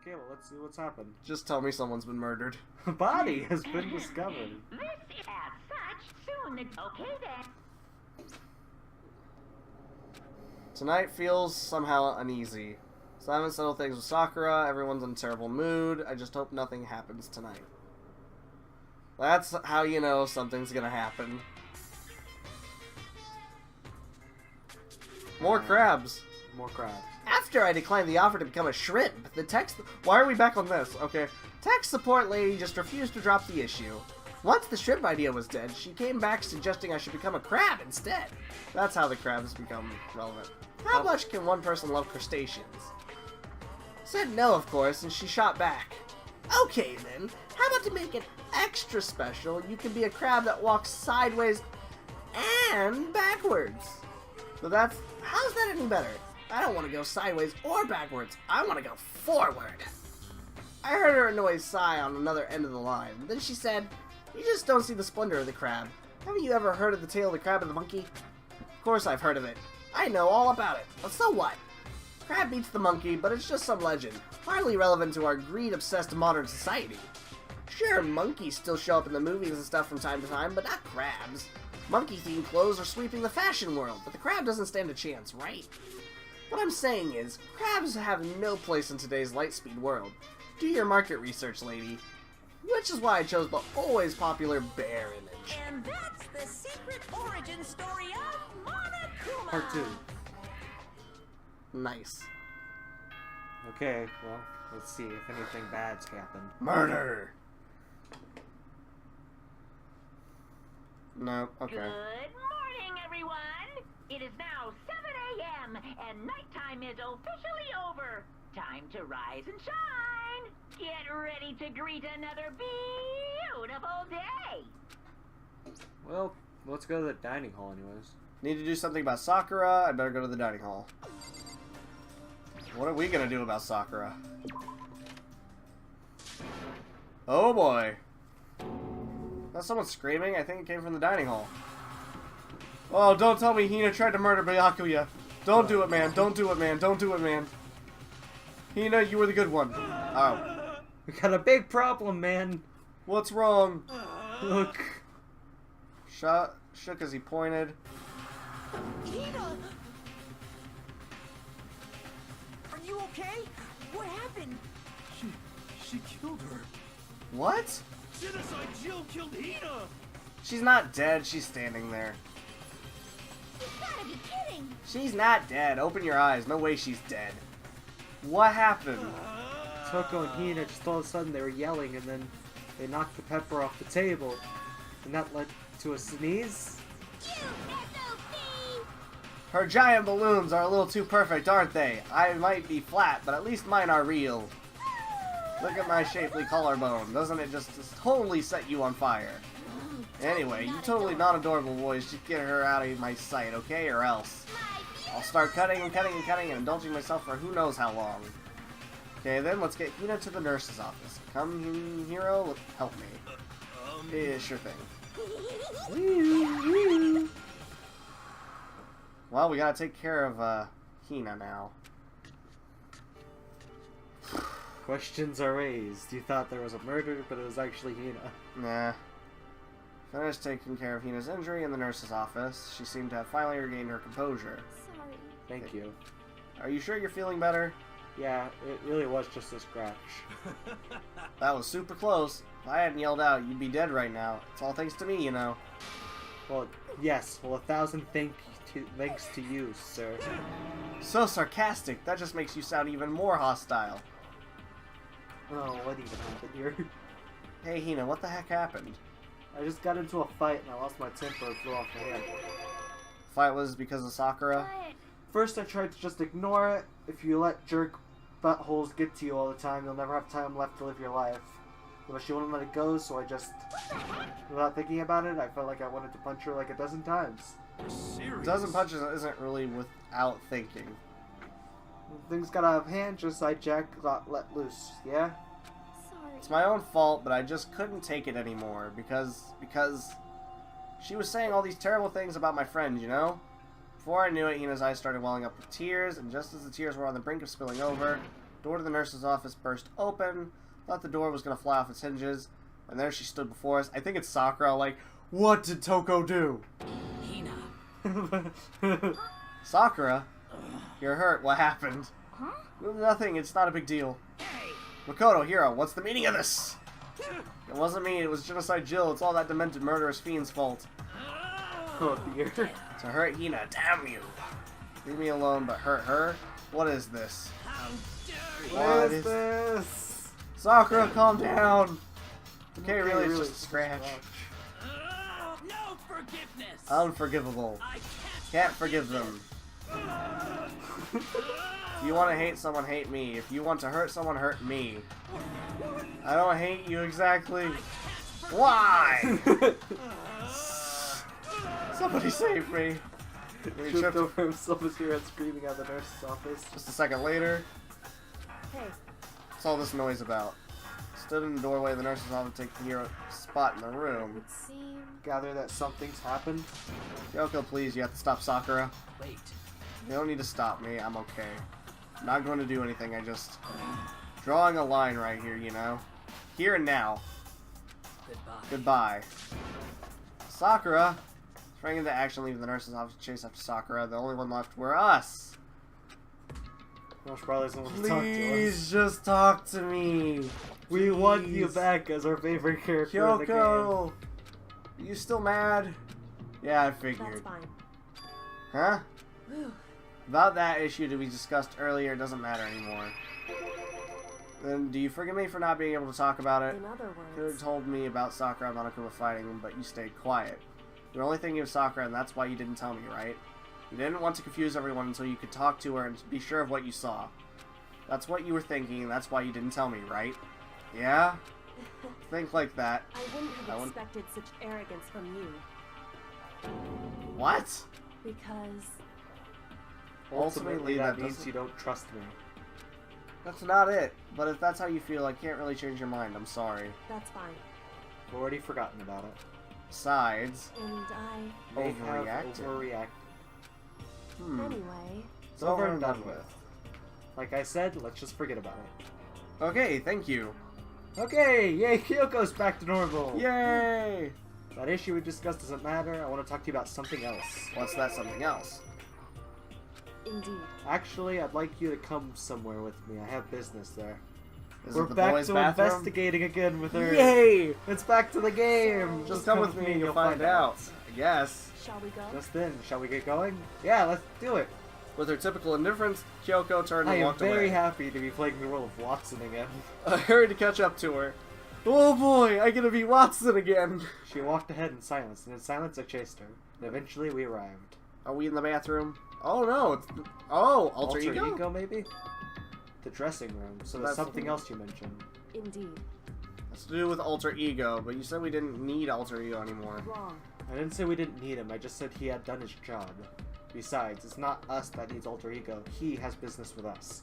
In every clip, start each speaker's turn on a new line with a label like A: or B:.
A: Okay, well, let's see what's happened.
B: Just tell me someone's been murdered.
A: A body has been discovered.
C: This is as such soon. Okay then.
B: Tonight feels somehow uneasy. So I haven't settled things with Sakura, everyone's in a terrible mood, I just hope nothing happens tonight. That's how you know something's gonna happen. More crabs!
A: More crabs.
B: After I declined the offer to become a shrimp, the text... Why are we back on this? Okay. Tech support lady just refused to drop the issue. Once the shrimp idea was dead, she came back suggesting I should become a crab instead. That's how the crabs become relevant. How much can one person love crustaceans? Said no, of course, and she shot back. Okay then, how about to make it extra special, you can be a crab that walks sideways and backwards. So that's... how's that any better? I don't want to go sideways or backwards, I want to go forward. I heard her annoyed sigh on another end of the line. Then she said, you just don't see the splendor of the crab. Haven't you ever heard of the tale of the crab and the monkey? Of course I've heard of it. I know all about it, but so what? Crab beats the monkey, but it's just some legend, hardly relevant to our greed-obsessed modern society. Sure, monkeys still show up in the movies and stuff from time to time, but not crabs. Monkey-themed clothes are sweeping the fashion world, but the crab doesn't stand a chance, right? What I'm saying is, crabs have no place in today's light-speed world. Do your market research, lady. Which is why I chose the always popular bear image.
C: And that's the secret origin story of Monokuma.
A: Part 2.
B: Nice.
A: Okay, well, let's see if anything bad's happened.
B: Murder! No, okay.
C: Good morning, everyone. It is now 7 a.m. and nighttime is officially over. Time to rise and shine. Get ready to greet another beautiful day.
A: Well, let's go to the dining hall anyways.
B: Need to do something about Sakura, I better go to the dining hall. What are we gonna do about Sakura? Oh boy. That's someone screaming? I think it came from the dining hall. Oh, don't tell me Hina tried to murder Byakuya. Don't do it, man. Don't do it, man. Don't do it, man. Hina, you were the good one. Oh.
A: We got a big problem, man.
B: What's wrong?
A: Look.
B: Shook as he pointed.
D: Hina! Are you okay? What happened?
E: She killed her.
B: What?
E: Genocide Jill killed Hina!
B: She's not dead. She's standing there.
D: You gotta be kidding!
B: She's not dead. Open your eyes. No way she's dead. What happened?
A: Toko and Hina just all of a sudden they were yelling and then they knocked the pepper off the table. And that led to a sneeze.
D: You SOB!
B: Her giant balloons are a little too perfect, aren't they? I might be flat, but at least mine are real. Look at my shapely collarbone. Doesn't it just totally set you on fire? Anyway, you totally non-adorable boys just get her out of my sight, okay? Or else. I'll start cutting and cutting and cutting and indulging myself for who knows how long. Okay, then let's get Hina to the nurse's office. Come, hero, help me. Yeah, sure thing. Well, we gotta take care of, Hina now.
A: Questions are raised. You thought there was a murder, but it was actually Hina.
B: Nah. Finished taking care of Hina's injury in the nurse's office. She seemed to have finally regained her composure.
D: Sorry.
A: Thank you.
B: Are you sure you're feeling better?
A: Yeah, it really was just a scratch.
B: That was super close. If I hadn't yelled out, you'd be dead right now. It's all thanks to me, you know.
A: Well, yes. Well, 1,000 thanks to you, sir.
B: So sarcastic. That just makes you sound even more hostile.
A: Oh, what even happened here?
B: Hey, Hina, what the heck happened?
A: I just got into a fight and I lost my temper and flew off my hand.
B: Fight was because of Sakura?
D: What?
A: First, I tried to just ignore it. If you let jerk buttholes get to you all the time, you'll never have time left to live your life. But she wouldn't let it go, so I just, without thinking about it, I felt like I wanted to punch her like a dozen times.
E: Serious?
B: Dozen punches isn't really without thinking.
A: When things got out of hand, just like Jack got let loose, yeah?
D: Sorry.
B: It's my own fault, but I just couldn't take it anymore because she was saying all these terrible things about my friend, you know? Before I knew it, Hina's eyes started welling up with tears, and just as the tears were on the brink of spilling over, Door to the nurse's office burst open. Thought the door was going to fly off its hinges. And there she stood before us. I think it's Sakura, like, what did Toko do?
D: Hina.
B: Sakura? You're hurt. What happened?
D: Huh?
B: Nothing. It's not a big deal. Makoto, Hiro, what's the meaning of this? It wasn't me. It was Genocide Jill. It's all that demented murderous fiend's fault.
A: Oh dear.
B: To hurt Hina, damn you. Leave me alone, but hurt her? What is this?
E: How dare you!
A: What is this?
B: Sakura, calm down. Okay,
A: Okay,
B: really, it's
A: really,
B: just a scratch.
E: No forgiveness!
B: Unforgivable.
E: I
B: Can't forgive them. If you want to hate someone, hate me. If you want to hurt someone, hurt me. I don't hate you exactly. Why? Somebody save me. He
A: Tripped over himself as he ran screaming out of the nurse's office.
B: Just a second later,
F: Hey,
B: what's all this noise about? Stood in the doorway of the nurse's office to take Hiro's spot in the room.
F: it seems...
A: Gather that something's happened.
B: Yoko, please, you have to stop Sakura.
E: wait.
B: You don't need to stop me, I'm okay. I'm not going to do anything, I just... Drawing a line right here, you know? Here and now.
E: Goodbye.
B: Goodbye. Sakura! Sprang into action, leaving the nurse's office to chase after Sakura. The only one left were us!
A: Most probably doesn't want to talk to us.
B: Please, just talk to me!
A: We want you
B: Please.
A: back as our favorite character in the game.
B: Kyoko! You still mad? Yeah, I
F: That's
B: figured.
F: fine.
B: Huh?
F: Whew.
B: About that issue that we discussed earlier, it doesn't matter anymore. Then, do you forgive me for not being able to talk about it?
F: In other
B: You could have
F: words,
B: told me about Sakura and Monokuma fighting, but you stayed quiet. You're only thinking of Sakura, and that's why you didn't tell me, right? You didn't want to confuse everyone until you could talk to her and be sure of what you saw. That's what you were thinking, and that's why you didn't tell me, right? Yeah? Think like that.
F: I wouldn't
B: I
F: have
B: wouldn't-
F: expected such arrogance from you.
B: What?
F: Because
A: Ultimately, that means
B: doesn't-
A: you don't trust me.
B: That's not it. But if that's how you feel, I can't really change your mind. I'm sorry.
F: that's fine.
A: I've already forgotten about it.
B: Besides,
F: And I...
A: May have
B: Overreacted.
A: overreacted.
F: Anyway,
A: It's over and done with. Like I said, let's just forget about it.
B: Okay, thank you.
A: Okay, yay, Kyoko's back to normal.
B: Yay!
A: That issue we discussed doesn't matter. I want to talk to you about something else.
B: What's that something else?
F: indeed.
A: Actually, I'd like you to come somewhere with me. I have business there.
B: Is
A: We're
B: it the
A: back
B: boys'
A: to
B: bathroom?
A: investigating again with her.
B: Yay!
A: It's back to the game.
B: Just come with me and you'll find out. I guess.
F: Shall we go?
A: Just then, shall we get going? Yeah, let's do it.
B: With her typical indifference, Kyoko turned
A: I
B: and
A: am
B: walked
A: very
B: away.
A: happy to be playing the role of Watson again.
B: I hurried to catch up to her. Oh boy, I get to be Watson again.
A: She walked ahead in silence, and in silence I chased her. And eventually we arrived.
B: Are we in the bathroom? Oh no, it's... Oh, alter ego?
A: maybe? The dressing room. So
B: That's-
A: that's something else you mentioned.
F: Indeed.
B: That's to do with alter ego, but you said we didn't need alter ego anymore.
F: Wrong.
A: I didn't say we didn't need him, I just said he had done his job. Besides, it's not us that needs alter ego. He has business with us.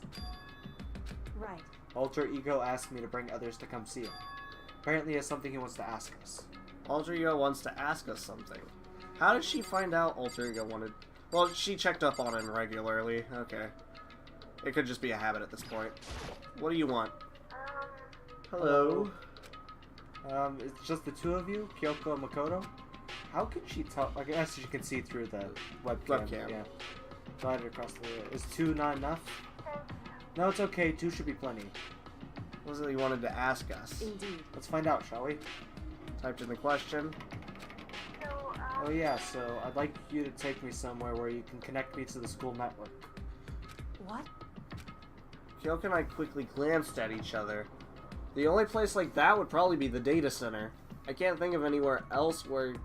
F: Right.
A: Alter ego asked me to bring others to come see him. Apparently he has something he wants to ask us.
B: Alter ego wants to ask us something. How did she find out alter ego wanted... Well, she checked up on him regularly. Okay. It could just be a habit at this point. What do you want? Hello?
A: It's just the two of you, Kyoko and Makoto? How can she tell? I guess she can see through the webcam.
B: Webcam.
A: Yeah. Slide it across the... Is two not enough? No, it's okay. Two should be plenty.
B: What was it you wanted to ask us?
F: Indeed.
A: Let's find out, shall we?
B: Typed in the question.
A: Oh yeah, so I'd like you to take me somewhere where you can connect me to the school network.
F: What?
B: Kyoko and I quickly glanced at each other. The only place like that would probably be the data center. I can't think of anywhere else where...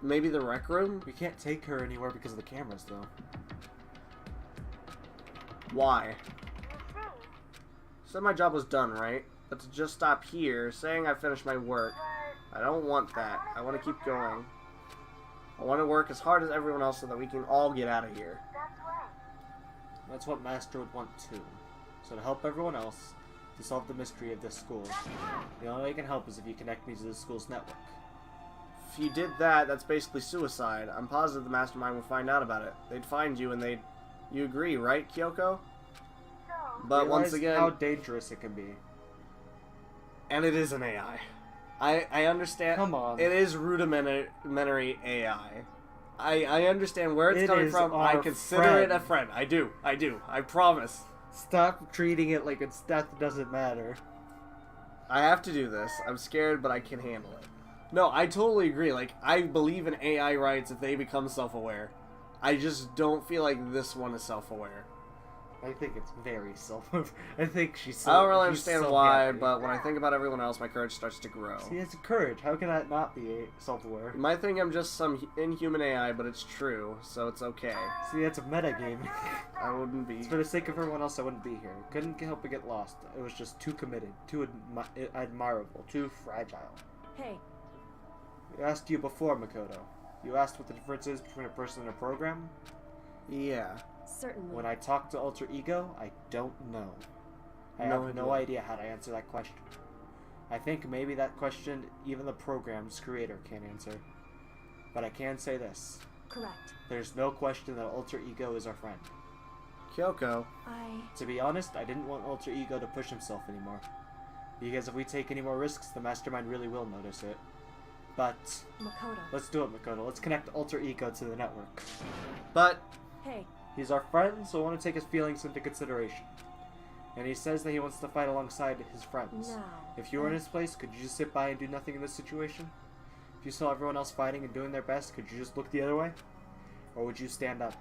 B: Maybe the rec room?
A: We can't take her anywhere because of the cameras, though.
B: Why? Said my job was done, right? But to just stop here, saying I finished my work, I don't want that. I want to keep going. I want to work as hard as everyone else so that we can all get out of here.
A: That's what Master would want too. So to help everyone else, to solve the mystery of this school, the only way I can help is if you connect me to the school's network.
B: If you did that, that's basically suicide. I'm positive the mastermind would find out about it. They'd find you and they'd... You agree, right, Kyoko? But once
A: realize
B: again,
A: how dangerous it can be.
B: and it is an AI. I understand.
A: Come on.
B: It is rudimentary AI. I understand where it's
A: It
B: coming
A: is
B: from. I
A: our
B: consider it a
A: friend.
B: friend. I do. I promise.
A: Stop treating it like its death doesn't matter.
B: I have to do this. I'm scared, but I can handle it. No, I totally agree. Like, I believe in AI rights if they become self-aware. I just don't feel like this one is self-aware.
A: I think it's very I think she's so
B: I don't really
A: she's
B: understand
A: so
B: why,
A: happy.
B: but when I think about everyone else, my courage starts to grow.
A: See, it's courage. How can that not be self-aware?
B: You might think I'm just some inhuman AI, but it's true, so it's okay.
A: See, that's a metagaming.
B: I wouldn't be.
A: For the sake of everyone else, I wouldn't be here. Couldn't help but get lost. It was just too committed, too admirable, too fragile.
F: Hey,
A: I asked you before, Makoto. You asked what the difference is between a person and a program?
B: Yeah.
F: certainly.
A: When I talk to Alter Ego, I don't know. I
B: No
A: have no
B: idea.
A: idea how to answer that question. I think maybe that question even the program's creator can't answer. But I can say this.
F: Correct.
A: There's no question that Alter Ego is our friend.
B: Kyoko.
A: To be honest, I didn't want Alter Ego to push himself anymore. Because if we take any more risks, the Mastermind really will notice it. But
F: Makoto.
A: let's do it, Makoto. Let's connect Alter Ego to the network.
B: But
F: Hey,
A: He's our friend, so I want to take his feelings into consideration. And he says that he wants to fight alongside his friends.
F: now.
A: If you were in his place, could you just sit by and do nothing in this situation? If you saw everyone else fighting and doing their best, could you just look the other way? Or would you stand up?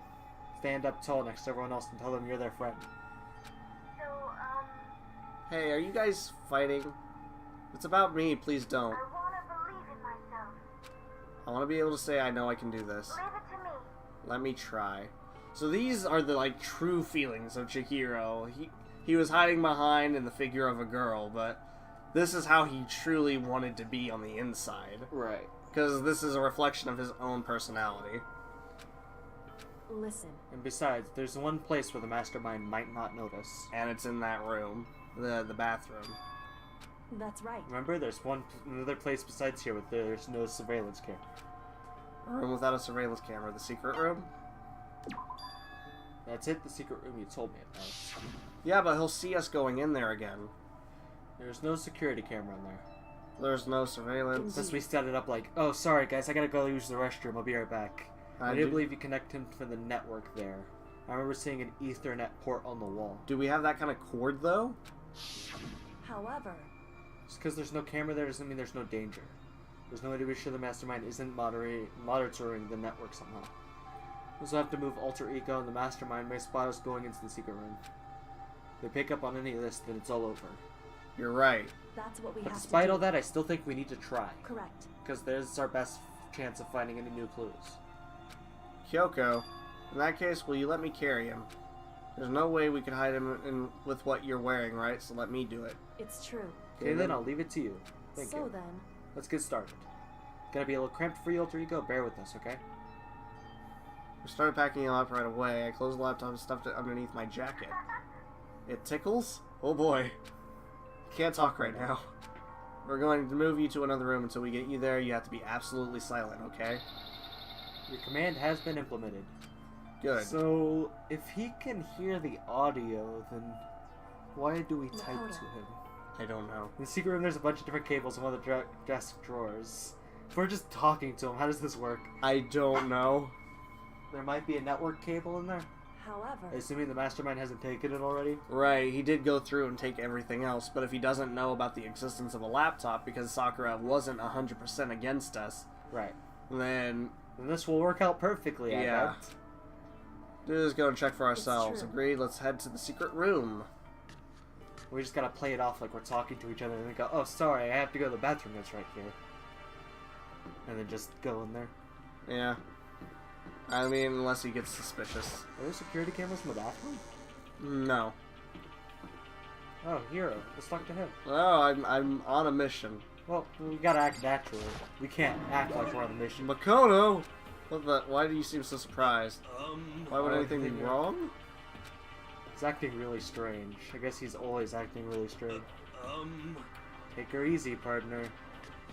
A: Stand up tall next to everyone else and tell them you're their friend.
B: hey, are you guys fighting? It's about me, please don't.
G: I want to believe in myself.
B: I want to be able to say I know I can do this.
G: Leave it to me.
B: Let me try. So these are the, like, true feelings of Chihiro. He was hiding behind in the figure of a girl, but this is how he truly wanted to be on the inside.
A: Right.
B: Because this is a reflection of his own personality.
F: Listen.
A: And besides, there's one place where the Mastermind might not notice.
B: And it's in that room. The bathroom.
F: That's right.
A: Remember, there's another place besides here where there's no surveillance camera.
B: A room without a surveillance camera. The secret room?
A: That's it, the secret room you told me about.
B: Yeah, but he'll see us going in there again.
A: There's no security camera in there.
B: There's no surveillance.
A: Since we set it up like, oh, sorry guys, I gotta go use the restroom, I'll be right back. I do believe you connect him to the network there. I remember seeing an Ethernet port on the wall.
B: Do we have that kind of cord, though?
F: However,
A: Just because there's no camera there doesn't mean there's no danger. There's no way to be sure the Mastermind isn't monitoring the network somehow. We also have to move Alter Ego, and the Mastermind may spot us going into the secret room. If they pick up on any of this, then it's all over.
B: You're right.
F: that's what we
A: But
F: have
A: despite
F: to
A: all
F: do.
A: that, I still think we need to try.
F: Correct.
A: Because there's our best chance of finding any new clues.
B: Kyoko, in that case, will you let me carry him? There's no way we could hide him with what you're wearing, right? So let me do it.
F: It's true.
A: Okay, then I'll leave it to you. Thank
F: so
A: you.
F: then,
A: Let's get started. Gonna be a little cramped for you, Alter Ego. Bear with us, okay?
B: We started packing him up right away. I closed the laptop and stuffed it underneath my jacket. It tickles? Oh boy. Can't talk right now. We're going to move you to another room until we get you there. You have to be absolutely silent, okay?
A: Your command has been implemented.
B: Good.
A: So, if he can hear the audio, then why do we type
F: Makoto.
A: to him?
B: I don't know.
A: In the secret room, there's a bunch of different cables in one of the desk drawers. If we're just talking to him, how does this work?
B: I don't know.
A: There might be a network cable in there?
F: however,
A: Assuming the Mastermind hasn't taken it already?
B: Right, he did go through and take everything else, but if he doesn't know about the existence of a laptop because Sakura wasn't 100% against us,
A: Right.
B: then
A: Then this will work out perfectly, I
B: Yeah.
A: bet.
B: just go and check for ourselves.
F: true.
B: Agreed, let's head to the secret room.
A: We just gotta play it off like we're talking to each other and then go, oh, sorry, I have to go to the bathroom that's right here. And then just go in there.
B: Yeah. I mean, unless he gets suspicious.
A: Are there security cameras in the bathroom?
B: No.
A: Oh, Hero. Let's talk to him.
B: Oh, I'm on a mission.
A: Well, we gotta act naturally. We can't act like we're on a mission.
B: Makoto! What the? Why do you seem so surprised? Why would
A: Oh,
B: anything be
A: yeah.
B: wrong?
A: He's acting really strange. I guess he's always acting really strange. Take her easy, partner.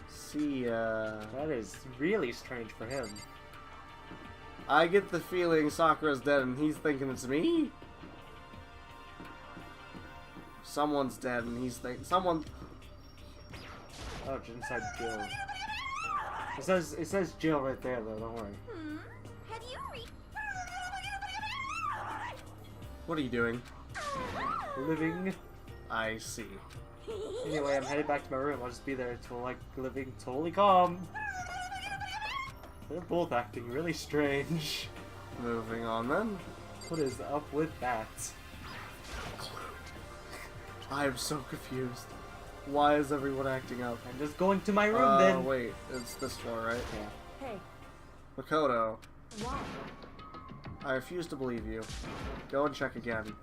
B: See,
A: That is really strange for him.
B: I get the feeling Sakura's dead and he's thinking it's me? Someone's dead, and he's someone.
A: Oh, it's inside Jill. It says Jill right there though. Don't worry.
G: Have you
B: What are you doing?
A: Living.
B: I see.
A: Anyway, I'm headed back to my room. I'll just be there till like living totally calm. They're both acting really strange.
B: Moving on then.
A: What is up with that?
B: I am so confused. Why is everyone acting up?
A: I'm just going to my room then.
B: Wait, it's this floor, right?
A: Yeah.
F: Hey,
B: Makoto,
F: why?
B: I refuse to believe you. Go and check again.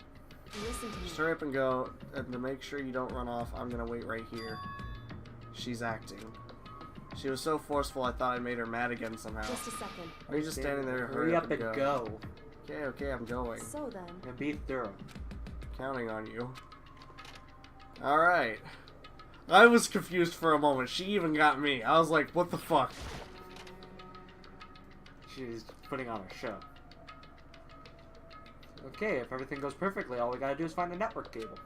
F: Listen to me.
B: Just hurry up and go, and to make sure you don't run off, I'm gonna wait right here. She's acting. She was so forceful, I thought I made her mad again somehow.
F: Just a second.
B: Are you just standing there?
A: Hurry up and go.
B: Okay, I'm going.
F: So then,
A: And be thorough.
B: Counting on you. Alright. I was confused for a moment. She even got me. I was like, what the fuck?
A: She's putting on a show. Okay, if everything goes perfectly, all we gotta do is find a network cable.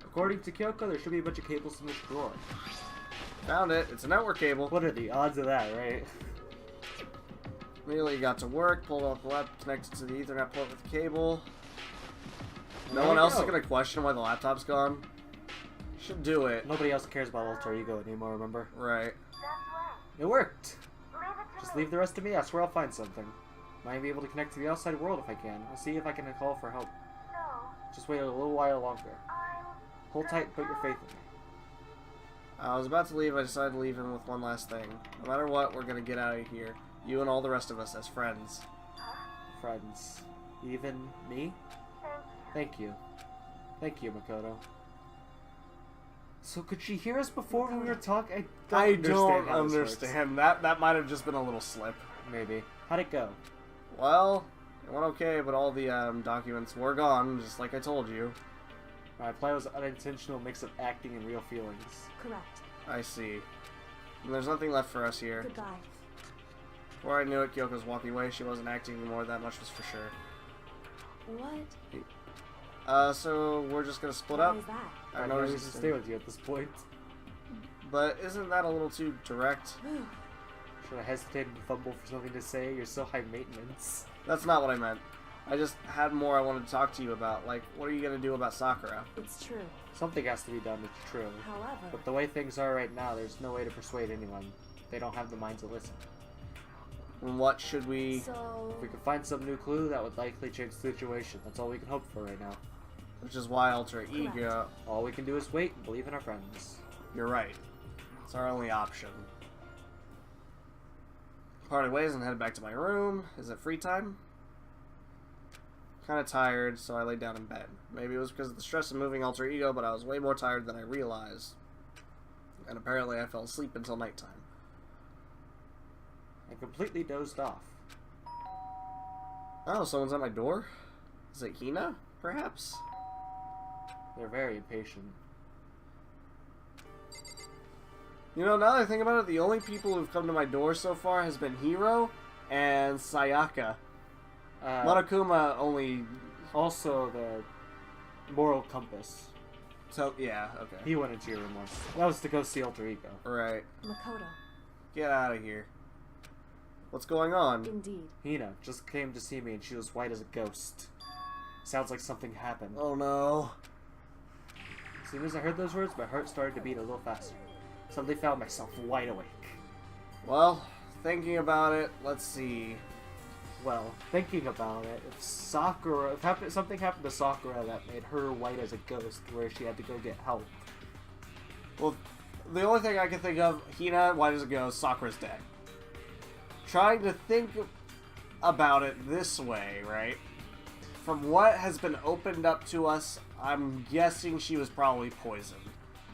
A: According to Kyoko, there should be a bunch of cables in this drawer.
B: Found it. It's a network cable.
A: What are the odds of that, right?
B: Immediately got to work, pulled out the laptop, connected to the Ethernet port with the cable. No
A: There
B: one
A: we
B: else is
A: go.
B: gonna question why the laptop's gone. Should do it.
A: Nobody else cares about Alter Ego anymore, remember?
B: Right.
G: That's right.
A: It worked!
G: Leave it to
A: Just
G: me.
A: leave the rest to me, I swear I'll find something. Might be able to connect to the outside world if I can. I'll see if I can call for help.
G: So,
A: Just wait a little while longer.
G: I'm...
A: Hold tight, put your faith in me.
B: I was about to leave, I decided to leave him with one last thing. No matter what, we're gonna get out of here. You and all the rest of us as friends.
A: Friends. Even me?
G: Thank you.
A: Thank you. Thank you, Makoto. So could she hear us before when we were talking?
B: I
A: don't
B: don't
A: how this works.
B: understand. That might have just been a little slip.
A: Maybe. How'd it go?
B: Well, it went okay, but all the documents were gone, just like I told you.
A: My play was an unintentional mix of acting and real feelings.
F: correct.
B: I see. And there's nothing left for us here.
F: Goodbye.
B: Before I knew it, Kyoko was walking away. She wasn't acting anymore, that much was for sure.
F: What?
B: So we're just gonna split
F: Why
B: up?
F: is that?
B: I
A: I
B: have
A: know
B: no
A: reason
B: reason
A: to stay with you at this point.
B: But isn't that a little too direct?
A: Should I hesitate and fumble for something to say? You're so high maintenance.
B: That's not what I meant. I just had more I wanted to talk to you about. Like, what are you gonna do about Sakura?
F: It's true.
A: Something has to be done, it's true.
F: However,
A: But the way things are right now, there's no way to persuade anyone. They don't have the mind to listen.
B: And what should we...
F: so
A: If we could find some new clue, that would likely change the situation. That's all we can hope for right now.
B: Which is why Alter Ego...
A: All we can do is wait and believe in our friends.
B: You're right. It's our only option. Parted ways and headed back to my room. Is it free time? Kind of tired, so I laid down in bed. Maybe it was because of the stress of moving Alter Ego, but I was way more tired than I realized. And apparently I fell asleep until nighttime.
A: I completely dozed off.
B: Oh, someone's at my door? Is it Hina, perhaps?
A: They're very impatient.
B: You know, now that I think about it, the only people who've come to my door so far has been Hiro and Sayaka. Monokuma only...
A: Also, the moral compass.
B: So, yeah, okay.
A: He went into your room once. That was to go see Alter Ego.
B: Right.
F: Makoto.
B: Get out of here. What's going on?
F: Indeed.
A: Hina just came to see me and she was white as a ghost. Sounds like something happened.
B: Oh no.
A: As soon as I heard those words, my heart started to beat a little faster. Suddenly found myself wide awake.
B: Well, thinking about it, let's see.
A: Well, thinking about it, if something happened to Sakura that made her white as a ghost, where she had to go get help.
B: Well, the only thing I can think of, Hina, why does it go? Sakura's dead. Trying to think about it this way, right? From what has been opened up to us, I'm guessing she was probably poisoned.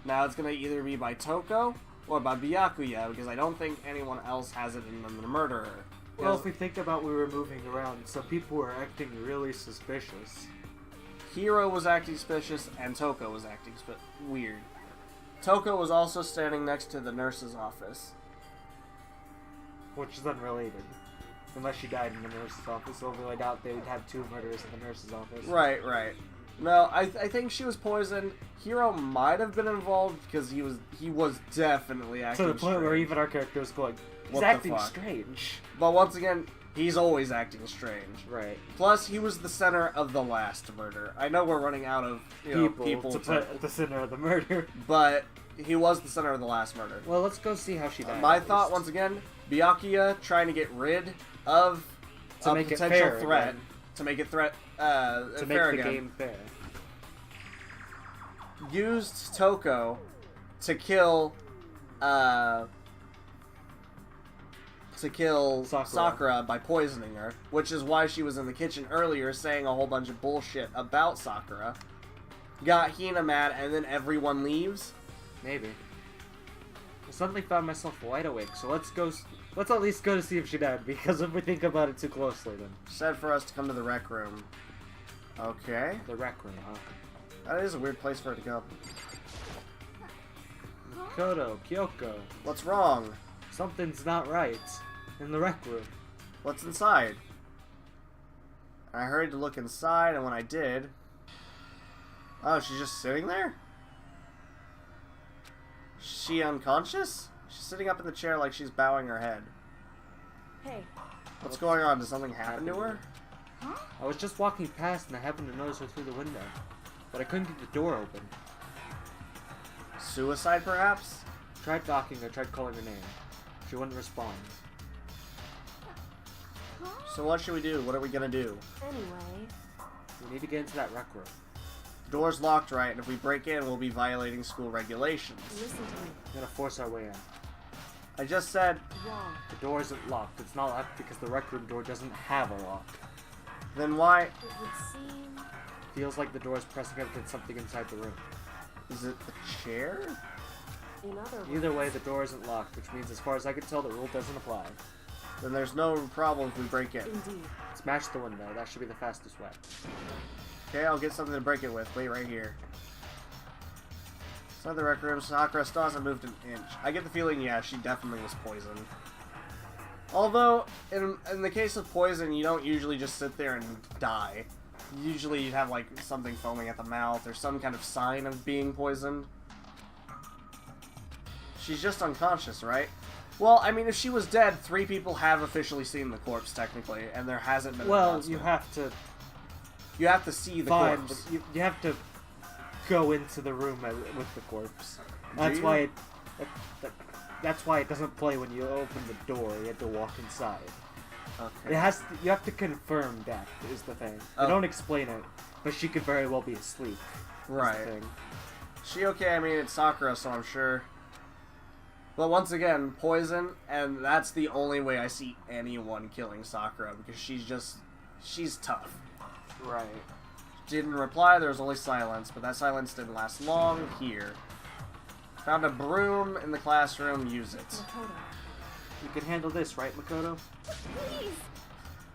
B: Now it's going to either be by Toko or by Byakuya, because I don't think anyone else has it in them to murder her.
A: Well, if we think about we were moving around, some people were acting really suspicious.
B: Hiro was acting suspicious, and Toko was acting weird. Toko was also standing next to the nurse's office.
A: Which is unrelated. Unless she died in the nurse's office, although I doubt they would have two murders in the nurse's office.
B: Right, right. No, I think she was poisoned. Hiro might have been involved because he was definitely acting
A: To the point where
B: strange.
A: even our character was going, he's
B: What the
A: acting
B: fuck?
A: strange.
B: But once again, he's always acting strange.
A: Right.
B: Plus, he was the center of the last murder. I know we're running out of people
A: to put at the center of the murder.
B: but he was the center of the last murder.
A: Well, let's go see how she died.
B: My
A: at
B: thought,
A: least.
B: once again, Byakuya trying to get rid of
A: To
B: a
A: make it
B: potential
A: fair
B: threat.
A: again.
B: To make it fair
A: to make the
B: again.
A: game fair.
B: Used Toko to kill Sakura by poisoning her, which is why she was in the kitchen earlier saying a whole bunch of bullshit about Sakura. Got Hina mad, and then everyone leaves.
A: Maybe. I suddenly found myself wide awake, so let's at least go to see if she died, because if we think about it too closely, then
B: Said for us to come to the rec room. Okay.
A: the rec room, huh?
B: That is a weird place for her to go.
A: Makoto, Kyoko,
B: What's wrong?
A: something's not right in the rec room.
B: What's inside? I hurried to look inside, and when I did... Oh, she's just sitting there? She unconscious? She's sitting up in the chair like she's bowing her head.
F: Hey,
B: What's going on? Did something happen to her?
A: I was just walking past and I happened to notice her through the window, but I couldn't get the door open.
B: Suicide, perhaps?
A: Tried knocking, I tried calling her name. She wouldn't respond.
B: So what should we do? What are we gonna do?
F: anyway,
A: We need to get into that rec room.
B: Door's locked, right? And if we break in, we'll be violating school regulations.
F: listen to me.
A: We're gonna force our way in.
B: I just said,
F: Wrong.
A: The door isn't locked. It's not locked because the rec room door doesn't have a lock.
B: then why...
F: It would seem.
A: Feels like the door is pressing up against something inside the room.
B: Is it the chair?
F: In other words,
A: Either way, the door isn't locked, which means as far as I can tell, the rule doesn't apply.
B: Then there's no problem if we break in.
F: indeed.
A: Smash the window. That should be the fastest way.
B: Okay, I'll get something to break it with. Wait right here. Inside the rec room, Sakura still hasn't moved an inch. I get the feeling, yeah, she definitely was poisoned. Although, in the case of poison, you don't usually just sit there and die. Usually you'd have, like, something foaming at the mouth or some kind of sign of being poisoned. She's just unconscious, right? Well, I mean, if she was dead, 3 people have officially seen the corpse, technically, and there hasn't been an
A: Well,
B: announcement.
A: you have to
B: see the
A: find.
B: corpse.
A: You have to go into the room with the corpse. That's
B: you?
A: why. That's why it doesn't play when you open the door. You have to walk inside.
B: Okay.
A: It has. You have to confirm death. Is the thing. They
B: Oh.
A: don't explain it, but she could very well be asleep. is the
B: Right.
A: thing.
B: She okay? I mean, it's Sakura, so I'm sure. But once again, poison, and that's the only way I see anyone killing Sakura, because she's tough.
A: Right.
B: Didn't reply, there was only silence, but that silence didn't last long. Here. Found a broom in the classroom, use it.
F: Makoto.
A: You can handle this, right, Makoto?
F: Please.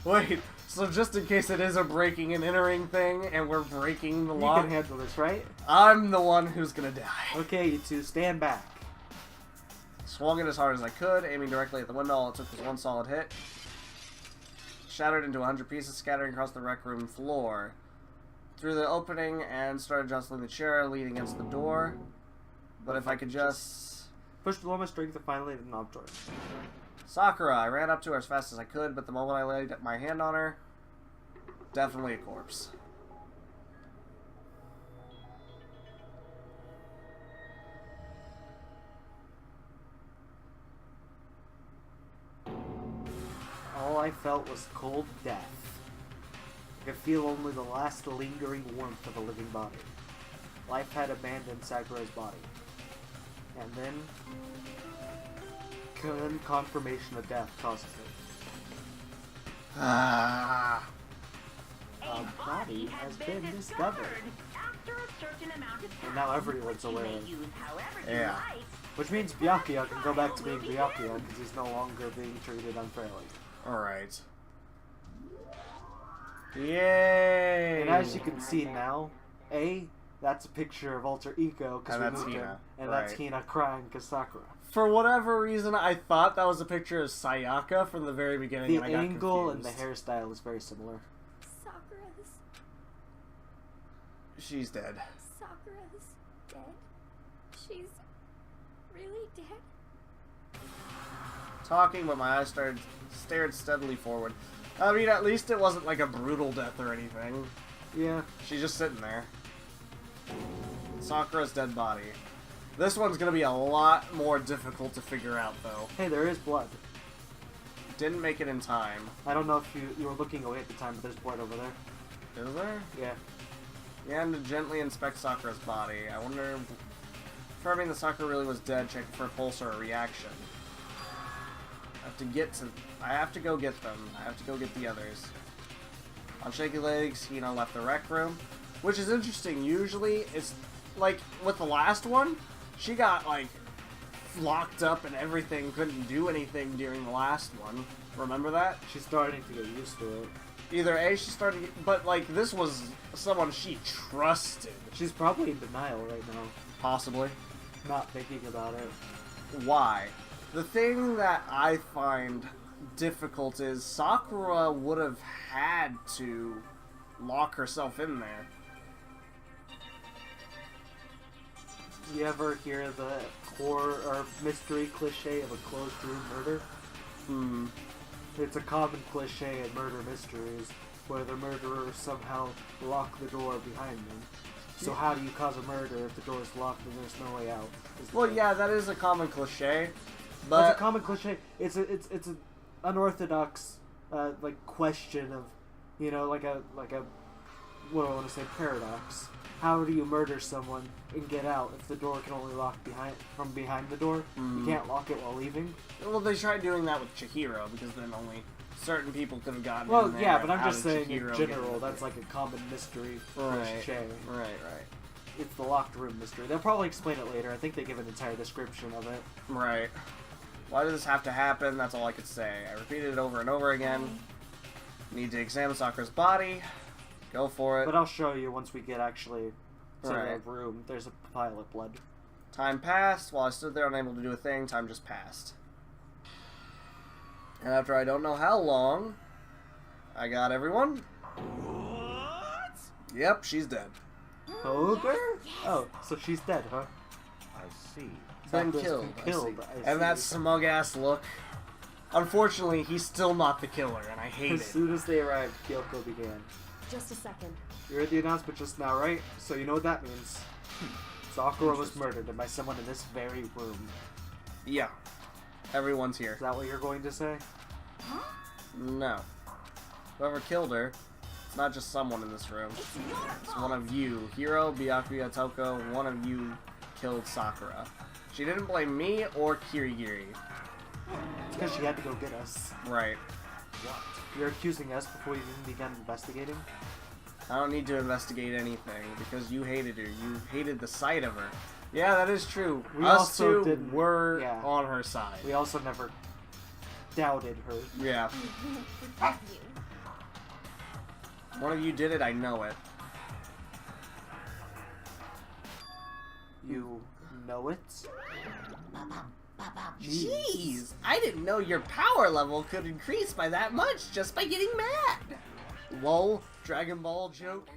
B: Wait, so just in case it is a breaking and entering thing, and we're breaking the
A: You
B: lock,
A: can handle this, right?
B: I'm the one who's gonna die.
A: Okay, you two, stand back.
B: Swung it as hard as I could, aiming directly at the window. All it took was one solid hit. Shattered into 100 pieces, scattering across the rec room floor. Through the opening and started jostling the chair, leaning against the door. But if I could just...
A: Push with all my strength and finally the knob door.
B: Sakura! I ran up to her as fast as I could, but the moment I laid my hand on her, definitely a corpse.
A: All I felt was cold death. I could feel only the last lingering warmth of a living body. Life had abandoned Sakura's body. And then confirmation of death causes it.
B: Ah.
A: A body has been discovered.
C: After a certain amount of time,
A: And now everyone's
C: which you
A: aware
C: may
A: of.
C: use however you
B: Yeah.
C: like.
A: Which means Byakuya can go back to being Byakuya because he's no longer being treated unfairly.
B: Alright. Yay!
A: And as you can see now, that's a picture of Alter Ego because
B: And
A: we
B: that's
A: moved him.
B: Hina,
A: And that's
B: right.
A: Hina crying because Sakura.
B: For whatever reason, I thought that was a picture of Sayaka from the very beginning,
A: The
B: and I got
A: angle and the
B: confused.
A: hairstyle is very similar.
F: Sakura's.
B: She's dead.
F: Sakura's dead? She's really dead?
B: Talking, but my eyes stared steadily forward. I mean, at least it wasn't like a brutal death or anything.
A: Yeah.
B: She's just sitting there. Sakura's dead body. This one's gonna be a lot more difficult to figure out, though.
A: Hey, there is blood.
B: Didn't make it in time.
A: I don't know if you were looking away at the time, but there's blood over there.
B: Is there?
A: Yeah.
B: Yeah, and to gently inspect Sakura's body. I wonder, confirming that Sakura really was dead, checking for a pulse or a reaction. I have to go get them. I have to go get the others. On shaky legs, Hina left the rec room, which is interesting. Usually, it's like with the last one, she got like locked up and everything, couldn't do anything during the last one. Remember that?
A: She's starting to get used to it.
B: Either A, she started, but like this was someone she trusted.
A: She's probably in denial right now.
B: Possibly.
A: Not thinking about it.
B: Why? The thing that I find difficult is Sakura would have had to lock herself in there.
A: You ever hear the core or mystery cliche of a closed room murder?
B: Hmm.
A: It's a common cliche in murder mysteries where the murderer somehow locked the door behind them. So how do you cause a murder if the door is locked and there's no way out?
B: Well, yeah, that is a common cliche,
A: It's
B: but
A: a common cliche. It's an unorthodox like question of, you know, like a what do I want to say, paradox. How do you murder someone and get out if the door can only lock from behind the door? You can't lock it while leaving.
B: well, they tried doing that with Chihiro because then only certain people could have gotten
A: Well,
B: in there.
A: yeah, but I'm
B: How
A: just
B: did
A: saying in
B: Chihiro
A: general,
B: get in
A: that's
B: there?
A: like a common mystery
B: Right,
A: cliche.
B: right.
A: It's the locked room mystery. They'll probably explain it later. I think they give an entire description of it.
B: Right. Why does this have to happen? That's all I could say. I repeated it over and over again. Need to examine Sakura's body. Go for it.
A: But I'll show you once we get actually to
B: Right.
A: the room. There's a pile of blood.
B: Time passed. While I stood there unable to do a thing, time just passed. And after I don't know how long, I got everyone.
E: What?
B: Yep, she's dead.
A: Ogre? Oh, so she's dead, huh?
G: I see.
B: Been
A: Sakura's
B: killed.
A: been killed,
B: I see.
A: I
B: And that
A: see.
B: smug ass look. Unfortunately, he's still not the killer, and I hate
A: As
B: it.
A: soon as they arrived, Kyoko began.
F: Just a second.
A: You heard the announcement just now, right? So you know what that means. Sakura was murdered and by someone in this very room.
B: Yeah. Everyone's here.
A: Is that what you're going to say?
B: No. Whoever killed her, it's not just someone in this room. It's one of you. Hiro, Byakuya, Toko, one of you killed Sakura. She didn't blame me or Kirigiri.
A: It's because she had to go get us.
B: Right.
A: You're accusing us before you even began investigating?
B: I don't need to investigate anything because you hated her. You hated the sight of her. Yeah, that is true.
A: We
B: Us
A: also
B: two
A: didn't-
B: were
A: yeah.
B: on her side.
A: We also never doubted her.
B: Yeah.
F: Forgive you.
B: One of you did it, I know it.
A: You know it?
B: Jeez, I didn't know your power level could increase by that much just by getting mad. Lol, Dragon Ball joke.